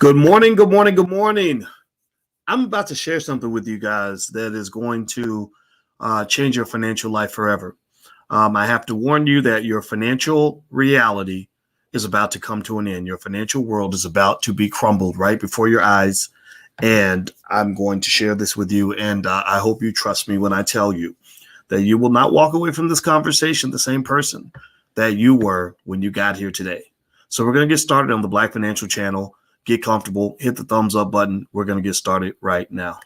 Good morning, good morning, good morning. I'm about to share something with you guys that is going to change your financial life forever. I have to warn you that your financial reality is about to come to an end. Your financial world is about to be crumbled right before your eyes. And I'm going to share this with you. And I hope you trust me when I tell you that you will not walk away from this conversation the same person that you were when you got here today. So we're going to get started on the Black Financial Channel. Get comfortable, hit the thumbs up button. We're going to get started right now.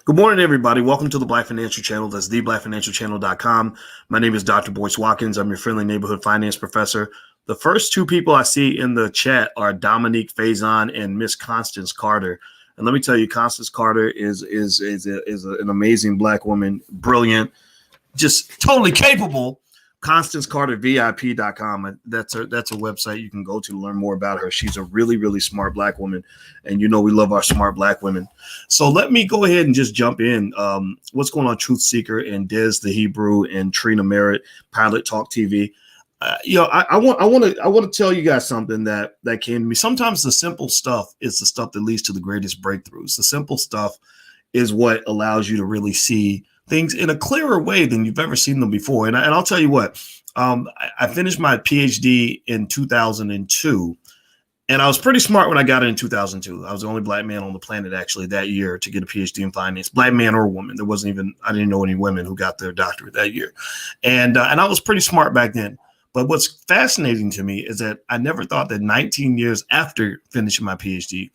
Good morning, everybody. Welcome to the Black Financial Channel. That's theblackfinancialchannel.com. My name is Dr. Boyce Watkins. I'm your friendly neighborhood finance professor. The first two people I see in the chat are Dominique Faison and Miss Constance Carter. And let me tell you, Constance Carter is an amazing Black woman, brilliant, just totally capable. ConstanceCarterVIP.com. That's a website you can go to learn more about her. She's a really, really smart Black woman. And you know we love our smart Black women. So let me go ahead and just jump in. What's going on, Truth Seeker and Des the Hebrew and Trina Merritt, Pilot Talk TV. I want to tell you guys something that came to me. Sometimes the simple stuff is the stuff that leads to the greatest breakthroughs. The simple stuff is what allows you to really see things in a clearer way than you've ever seen them before. And I'll tell you what, I finished my PhD in 2002, and I was pretty smart when I got it in 2002. I was the only Black man on the planet actually that year to get a PhD in finance, Black man or woman. I didn't know any women who got their doctorate that year. And I was pretty smart back then. But what's fascinating to me is that I never thought that 19 years after finishing my PhD,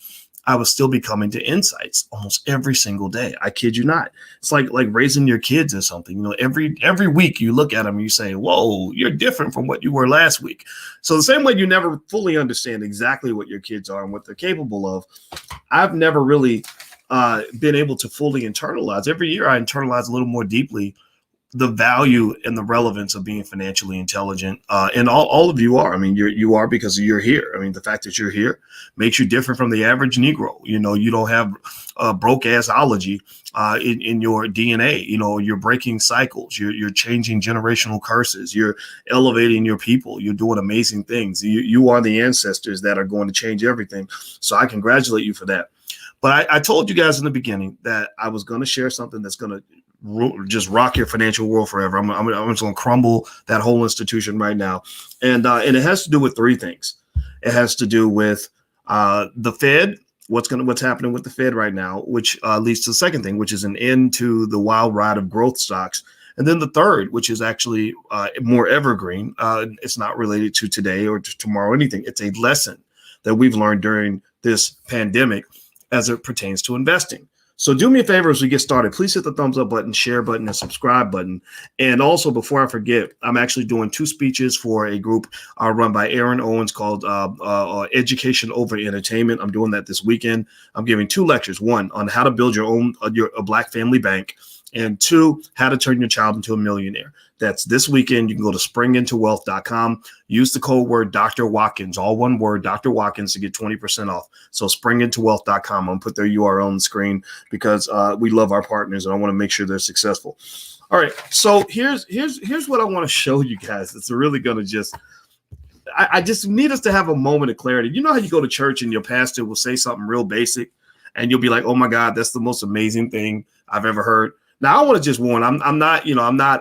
I would still be coming to insights almost every single day. I kid you not. It's like raising your kids or something. You know, every week you look at them and you say, whoa, you're different from what you were last week. So the same way you never fully understand exactly what your kids are and what they're capable of, I've never really been able to fully internalize. Every year I internalize a little more deeply the value and the relevance of being financially intelligent. And all of you are. I mean, you are because you're here. I mean, the fact that you're here makes you different from the average Negro. You know, you don't have broke assology in your DNA. You know, you're breaking cycles. You're changing generational curses. You're elevating your people. You're doing amazing things. You are the ancestors that are going to change everything. So I congratulate you for that. But I told you guys in the beginning that I was going to share something that's going to just rock your financial world forever. I'm just going to crumble that whole institution right now. And it has to do with three things. It has to do with the Fed, what's happening with the Fed right now, which leads to the second thing, which is an end to the wild ride of growth stocks. And then the third, which is actually more evergreen. It's not related to today or to tomorrow or anything. It's a lesson that we've learned during this pandemic as it pertains to investing. So do me a favor as we get started. Please hit the thumbs up button, share button, and subscribe button. And also, before I forget, I'm actually doing two speeches for a group run by Aaron Owens called Education Over Entertainment. I'm doing that this weekend. I'm giving two lectures. One, on how to build your own a Black family bank. And two, how to turn your child into a millionaire. That's this weekend. You can go to springintowealth.com. Use the code word Dr. Watkins, all one word, Dr. Watkins, to get 20% off. So springintowealth.com. I'm going to put their URL on the screen because we love our partners and I want to make sure they're successful. All right. So here's what I want to show you guys. It's really going to just I just need us to have a moment of clarity. You know how you go to church and your pastor will say something real basic and you'll be like, oh my God, that's the most amazing thing I've ever heard. Now I want to just warn. I'm not TD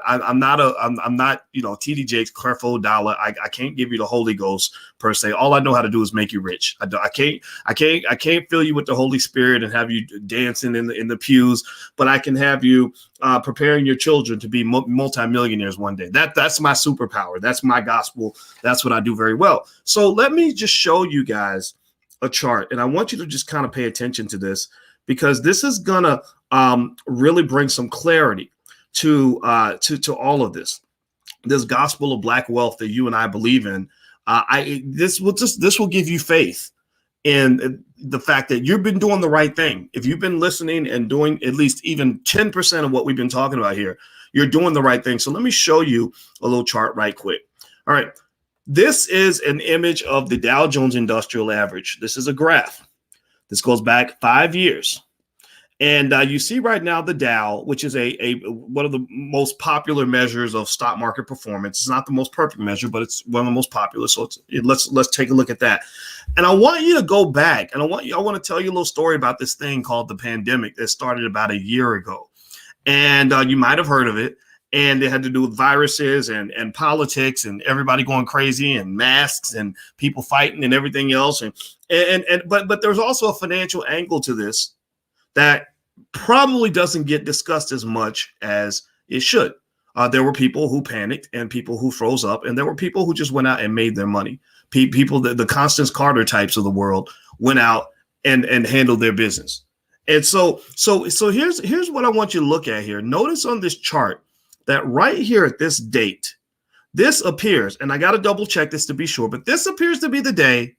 Jakes, Creflo Dollar. I can't give you the Holy Ghost per se. All I know how to do is make you rich. I can't fill you with the Holy Spirit and have you dancing in the pews, but I can have you preparing your children to be multimillionaires one day. That's my superpower. That's my gospel. That's what I do very well. So let me just show you guys a chart, and I want you to just kind of pay attention to this because this is gonna really bring some clarity to all of this gospel of Black wealth that you and I believe in. This will give you faith in the fact that you've been doing the right thing. If you've been listening and doing at least even 10% of what we've been talking about here, you're doing the right thing. So let me show you a little chart right quick. All right. This is an image of the Dow Jones Industrial Average. This is a graph. This goes back 5 years. And you see right now the Dow, which is a one of the most popular measures of stock market performance. It's not the most perfect measure, but it's one of the most popular. So let's take a look at that. And I want you to go back, and I want to tell you a little story about this thing called the pandemic that started about a year ago. And you might have heard of it. And it had to do with viruses and politics and everybody going crazy and masks and people fighting and everything else. But there's also a financial angle to this that probably doesn't get discussed as much as it should. There were people who panicked and people who froze up, and there were people who just went out and made their money. People, the Constance Carter types of the world, went out and handled their business. And so here's what I want you to look at here. Notice on this chart that right here at this date, this appears, and I got to double check this to be sure, but this appears to be the day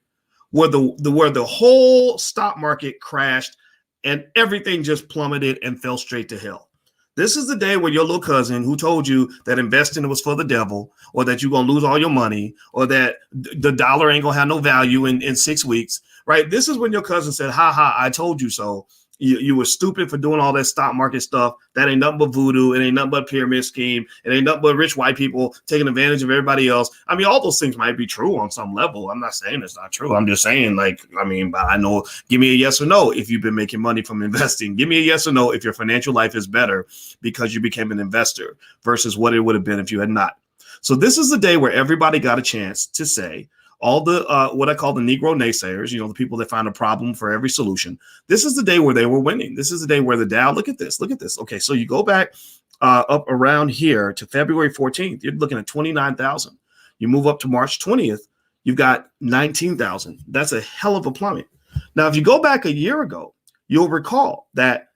where the whole stock market crashed and everything just plummeted and fell straight to hell. This is the day where your little cousin who told you that investing was for the devil, or that you're going to lose all your money, or that the dollar ain't going to have no value in 6 weeks, right? This is when your cousin said, ha ha, I told you so. You were stupid for doing all that stock market stuff. That ain't nothing but voodoo. It ain't nothing but pyramid scheme. It ain't nothing but rich white people taking advantage of everybody else. I mean, all those things might be true on some level. I'm not saying it's not true. I'm just saying, but I know, give me a yes or no if you've been making money from investing. Give me a yes or no if your financial life is better because you became an investor versus what it would have been if you had not. So this is the day where everybody got a chance to say, all the what I call the Negro naysayers, the people that find a problem for every solution. This is the day where they were winning. This is the day where the Dow, look at this. Okay, so you go back up around here to February 14th, you're looking at 29,000. You move up to March 20th, you've got 19,000. That's a hell of a plummet. Now, if you go back a year ago, you'll recall that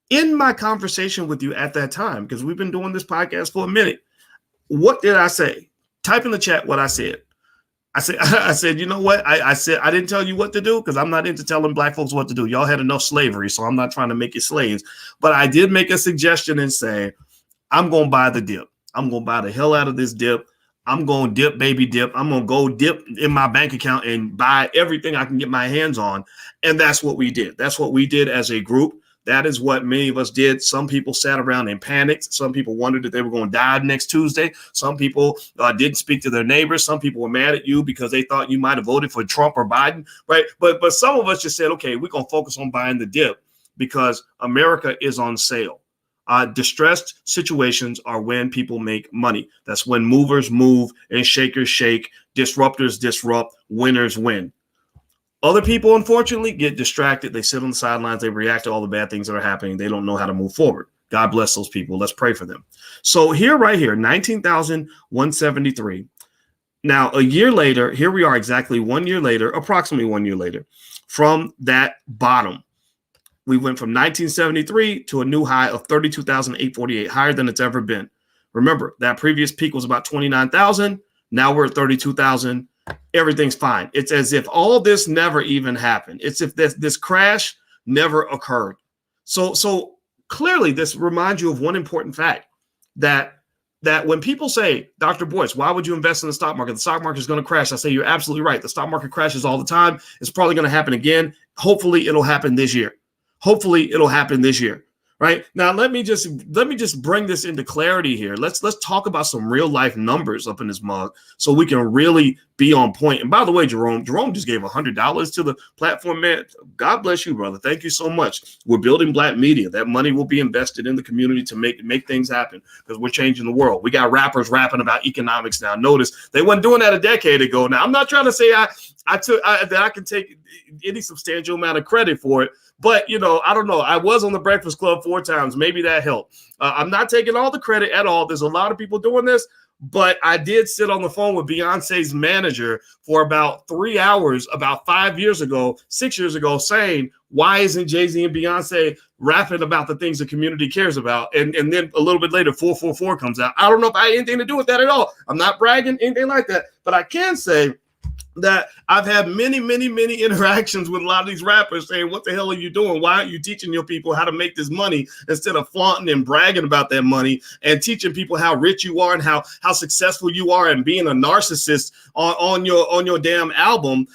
in my conversation with you at that time, because we've been doing this podcast for a minute, what did I say? Type in the chat what I said. I said, you know what? I said, I didn't tell you what to do because I'm not into telling black folks what to do. Y'all had enough slavery, so I'm not trying to make you slaves. But I did make a suggestion and say, I'm going to buy the dip. I'm going to buy the hell out of this dip. I'm going to dip, baby dip. I'm going to go dip in my bank account and buy everything I can get my hands on. And that's what we did. That's what we did as a group. That is what many of us did. Some people sat around and panicked. Some people wondered that they were going to die next Tuesday. Some people didn't speak to their neighbors. Some people were mad at you because they thought you might have voted for Trump or Biden, right? But some of us just said, okay, we're going to focus on buying the dip because America is on sale. Distressed situations are when people make money. That's when movers move and shakers shake, disruptors disrupt, winners win. Other people, unfortunately, get distracted. They sit on the sidelines. They react to all the bad things that are happening. They don't know how to move forward. God bless those people. Let's pray for them. So right here, 19,173. Now, a year later, here we are exactly 1 year later, approximately 1 year later, from that bottom. We went from 1973 to a new high of 32,848, higher than it's ever been. Remember, that previous peak was about 29,000. Now we're at 32,000. Everything's fine. It's as if all this never even happened. It's if this crash never occurred. So clearly this reminds you of one important fact, that when people say, Dr. Boyce, why would you invest in the stock market? The stock market is going to crash. I say, you're absolutely right. The stock market crashes all the time. It's probably going to happen again. Hopefully it'll happen this year. Right now, let me just bring this into clarity here. Let's talk about some real life numbers up in this mug so we can really be on point. And by the way, Jerome just gave $100 to the platform, man. God bless you, brother. Thank you so much. We're building Black media. That money will be invested in the community to make things happen because we're changing the world. We got rappers rapping about economics now. Notice they weren't doing that a decade ago. Now, I'm not trying to say that I can take any substantial amount of credit for it. But, I don't know. I was on the Breakfast Club 4 times. Maybe that helped. I'm not taking all the credit at all. There's a lot of people doing this. But I did sit on the phone with Beyonce's manager for about 3 hours about 6 years ago, saying, why isn't Jay-Z and Beyonce rapping about the things the community cares about? And then a little bit later, 444 comes out. I don't know if I had anything to do with that at all. I'm not bragging, anything like that. But I can say that I've had many, many, many interactions with a lot of these rappers saying, what the hell are you doing? Why aren't you teaching your people how to make this money instead of flaunting and bragging about that money and teaching people how rich you are and how successful you are and being a narcissist on your damn album?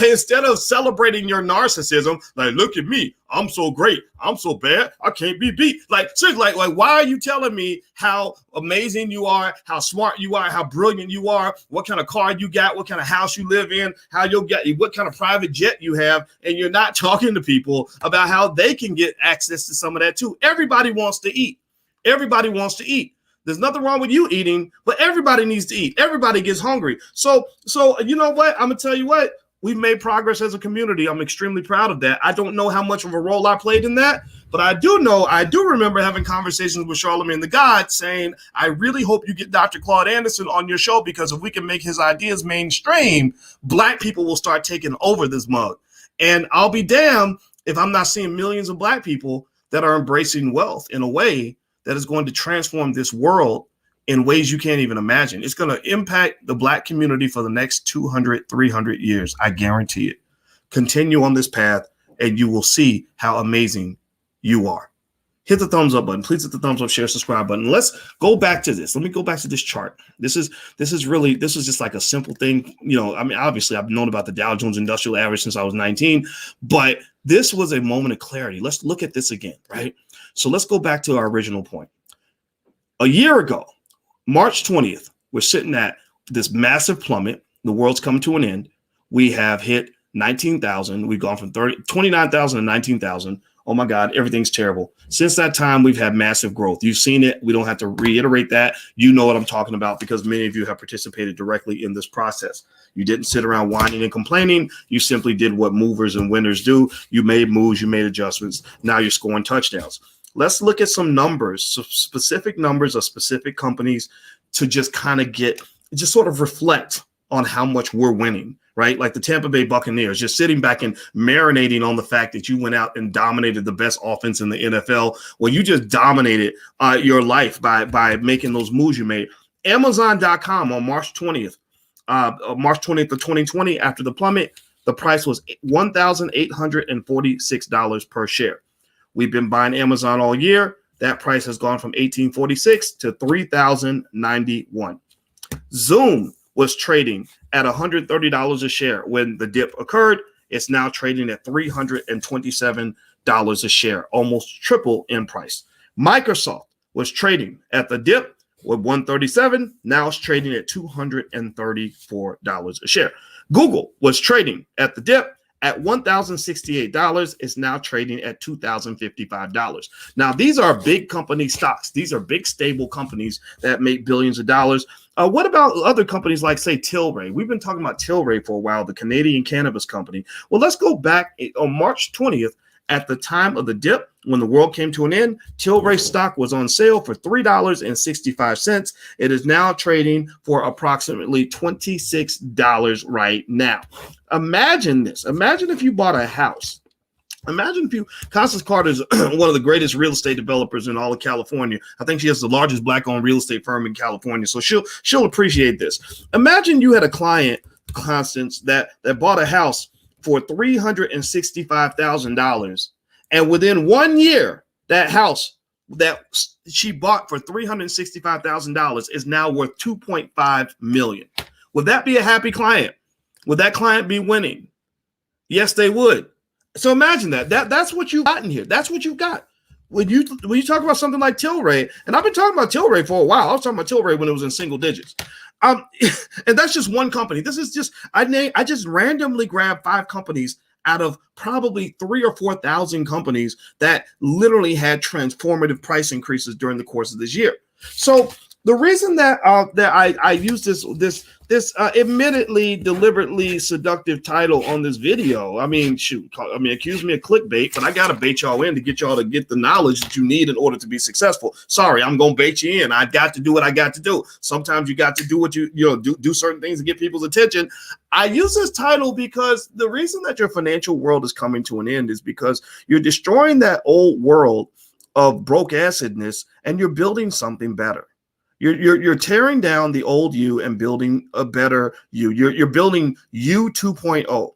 Instead of celebrating your narcissism, like, look at me, I'm so great. I'm so bad, I can't be beat. Like, seriously, like why are you telling me how amazing you are, how smart you are, how brilliant you are, what kind of car you got, what kind of house you live in, how you'll get, what kind of private jet you have, and you're not talking to people about how they can get access to some of that too. Everybody wants to eat. Everybody wants to eat. There's nothing wrong with you eating, but everybody needs to eat. Everybody gets hungry. So you know what? I'm gonna tell you what. We've made progress as a community. I'm extremely proud of that. I don't know how much of a role I played in that, but I do remember having conversations with Charlamagne the God saying, I really hope you get Dr. Claude Anderson on your show, because if we can make his ideas mainstream, Black people will start taking over this mug. And I'll be damned if I'm not seeing millions of Black people that are embracing wealth in a way that is going to transform this world in ways you can't even imagine. It's going to impact the Black community for the next 200, 300 years. I guarantee it. Continue on this path and you will see how amazing you are. Hit the thumbs up button. Please hit the thumbs up, share, subscribe button. Let's go back to this. Let me go back to this chart. This is just like a simple thing. You know, I mean, obviously I've known about the Dow Jones Industrial Average since I was 19, but this was a moment of clarity. Let's look at this again, right? So let's go back to our original point. A year ago, March 20th, we're sitting at this massive plummet. The world's come to an end. We have hit 19,000. We've gone from 29,000 to 19,000. Oh my God, everything's terrible. Since that time, we've had massive growth. You've seen it. We don't have to reiterate that. You know what I'm talking about because many of you have participated directly in this process. You didn't sit around whining and complaining. You simply did what movers and winners do. You made moves, you made adjustments. Now you're scoring touchdowns. Let's look at some numbers, some specific numbers of specific companies to just kind of just sort of reflect on how much we're winning, right? Like the Tampa Bay Buccaneers, just sitting back and marinating on the fact that you went out and dominated the best offense in the NFL. Well, you just dominated your life by making those moves you made. Amazon.com on March 20th of 2020, after the plummet, the price was $1,846 per share. We've been buying Amazon all year. That price has gone from $1,846 to $3,091. Zoom was trading at $130 a share when the dip occurred. It's now trading at $327 a share, almost triple in price. Microsoft was trading at the dip with $137. Now it's trading at $234 a share. Google was trading at the dip at $1,068. Is now trading at $2,055. Now, these are big company stocks. These are big, stable companies that make billions of dollars. What about other companies like, say, Tilray? We've been talking about Tilray for a while, the Canadian cannabis company. Well, let's go back on March 20th. At the time of the dip, when the world came to an end, Tilray stock was on sale for $3.65. It is now trading for approximately $26 right now. Imagine this. Imagine if you bought a house. Imagine if Constance Carter is one of the greatest real estate developers in all of California. I think she has the largest Black-owned real estate firm in California, so she'll appreciate this. Imagine you had a client, Constance, that bought a house for $365,000, and within 1 year, that house that she bought for $365,000 is now worth $2.5 million. Would that be a happy client? Would that client be winning? Yes, they would. So imagine that's what you've gotten here. That's what you've got. When you talk about something like Tilray, and I've been talking about Tilray for a while. I was talking about Tilray when it was in single digits. And that's just one company. This is just I just randomly grabbed 5 companies out of probably 3,000 or 4,000 companies that literally had transformative price increases during the course of this year. So the reason that I use this admittedly deliberately seductive title on this video, accuse me of clickbait, but I gotta bait y'all in to get y'all to get the knowledge that you need in order to be successful. Sorry, I'm gonna bait you in. I got to do what I got to do. Sometimes you got to do what do certain things to get people's attention. I use this title because the reason that your financial world is coming to an end is because you're destroying that old world of broke assedness and you're building something better. You're tearing down the old you and building a better you. You're building you 2.0.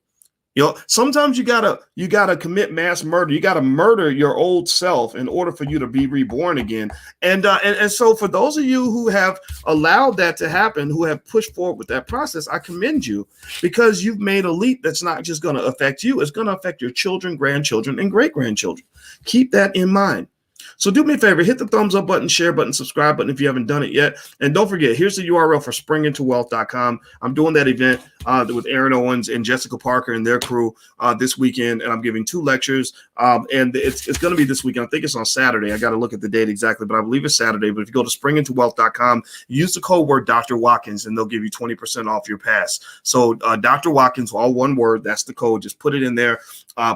You know, sometimes you gotta commit mass murder. You gotta murder your old self in order for you to be reborn again. And so for those of you who have allowed that to happen, who have pushed forward with that process, I commend you because you've made a leap that's not just going to affect you; it's going to affect your children, grandchildren, and great grandchildren. Keep that in mind. So do me a favor, hit the thumbs up button, share button, subscribe button if you haven't done it yet. And don't forget, here's the URL for springintowealth.com. I'm doing that event with Aaron Owens and Jessica Parker and their crew this weekend, and I'm giving 2 lectures. And it's going to be this weekend. I think it's on Saturday. I got to look at the date exactly, but I believe it's Saturday. But if you go to springintowealth.com, use the code word Dr. Watkins, and they'll give you 20% off your pass. So Dr. Watkins, all one word, that's the code. Just put it in there.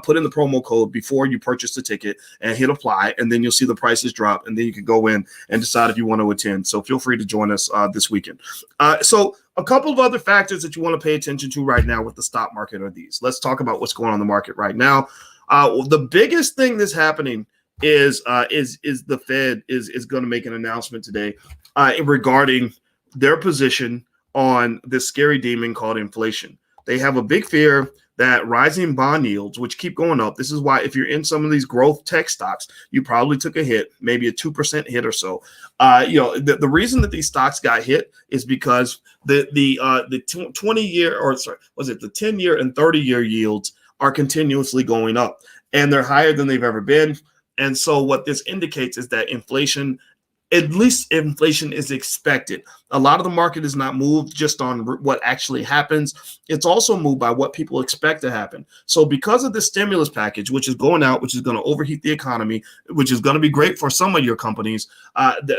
Put in the promo code before you purchase the ticket and hit apply, and then you'll see the prices drop, and then you can go in and decide if you want to attend. So feel free to join us this weekend. So a couple of other factors that you want to pay attention to right now with the stock market are these. Let's talk about what's going on in the market right now. The biggest thing that's happening is the Fed is going to make an announcement today regarding their position on this scary demon called inflation. They have a big fear that rising bond yields, which keep going up. This is why if you're in some of these growth tech stocks, you probably took a hit, maybe a 2% hit or so. The reason that these stocks got hit is because the 20-year, or sorry, was it the 10-year and 30-year yields are continuously going up, and they're higher than they've ever been. And so what this indicates is that inflation, at least inflation is expected. A lot of the market is not moved just on what actually happens. It's also moved by what people expect to happen. So because of this stimulus package, which is going out, which is going to overheat the economy, which is going to be great for some of your companies,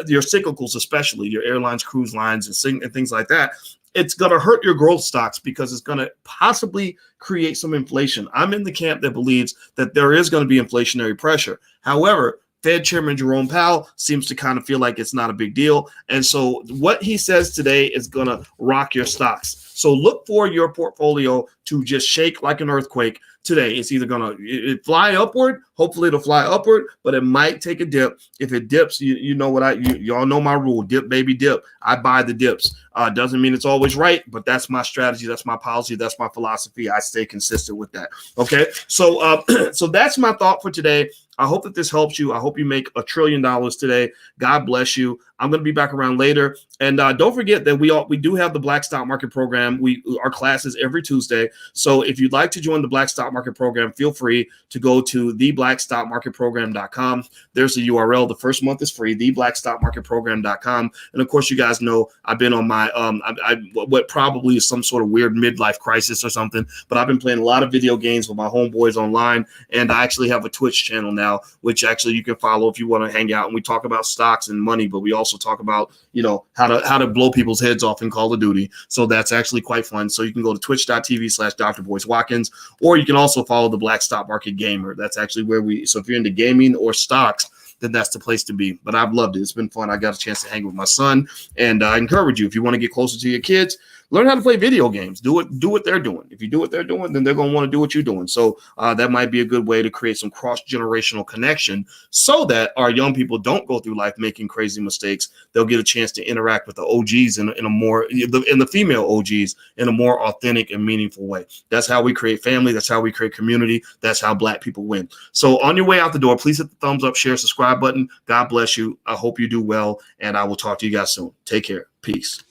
your cyclicals, especially your airlines, cruise lines, and things like that, it's going to hurt your growth stocks because it's going to possibly create some inflation. I'm in the camp that believes that there is going to be inflationary pressure. However, Fed Chairman Jerome Powell seems to kind of feel like it's not a big deal. And so what he says today is going to rock your stocks. So look for your portfolio to just shake like an earthquake today. It's either going to fly upward. Hopefully it'll fly upward, but it might take a dip. If it dips, you know what y'all know my rule, dip, baby, dip. I buy the dips. Doesn't mean it's always right, but that's my strategy. That's my policy. That's my philosophy. I stay consistent with that. Okay. So, so that's my thought for today. I hope that this helps you. I hope you make $1 trillion today. God bless you. I'm going to be back around later. And don't forget that we do have the Black Stock Market Program. Our classes every Tuesday. So if you'd like to join the Black Stock Market Program, feel free to go to theblackstockmarketprogram.com. There's the URL. The first month is free, theblackstockmarketprogram.com. And of course, you guys know I've been on my what probably is some sort of weird midlife crisis or something, but I've been playing a lot of video games with my homeboys online, and I actually have a Twitch channel now, which actually you can follow if you want to hang out. And we talk about stocks and money, but we also talk about, how to blow people's heads off in Call of Duty. So that's actually quite fun. So you can go to twitch.tv/Dr. Boyce Watkins, or you can also follow the Black Stock Market Gamer. That's actually so if you're into gaming or stocks, then that's the place to be. But I've loved it. It's been fun. I got a chance to hang with my son, and I encourage you, if you want to get closer to your kids, learn how to play video games. Do what they're doing. If you do what they're doing, then they're going to want to do what you're doing. So that might be a good way to create some cross-generational connection so that our young people don't go through life making crazy mistakes. They'll get a chance to interact with the OGs in the female OGs in a more authentic and meaningful way. That's how we create family. That's how we create community. That's how Black people win. So on your way out the door, please hit the thumbs up, share, subscribe button. God bless you. I hope you do well, and I will talk to you guys soon. Take care. Peace.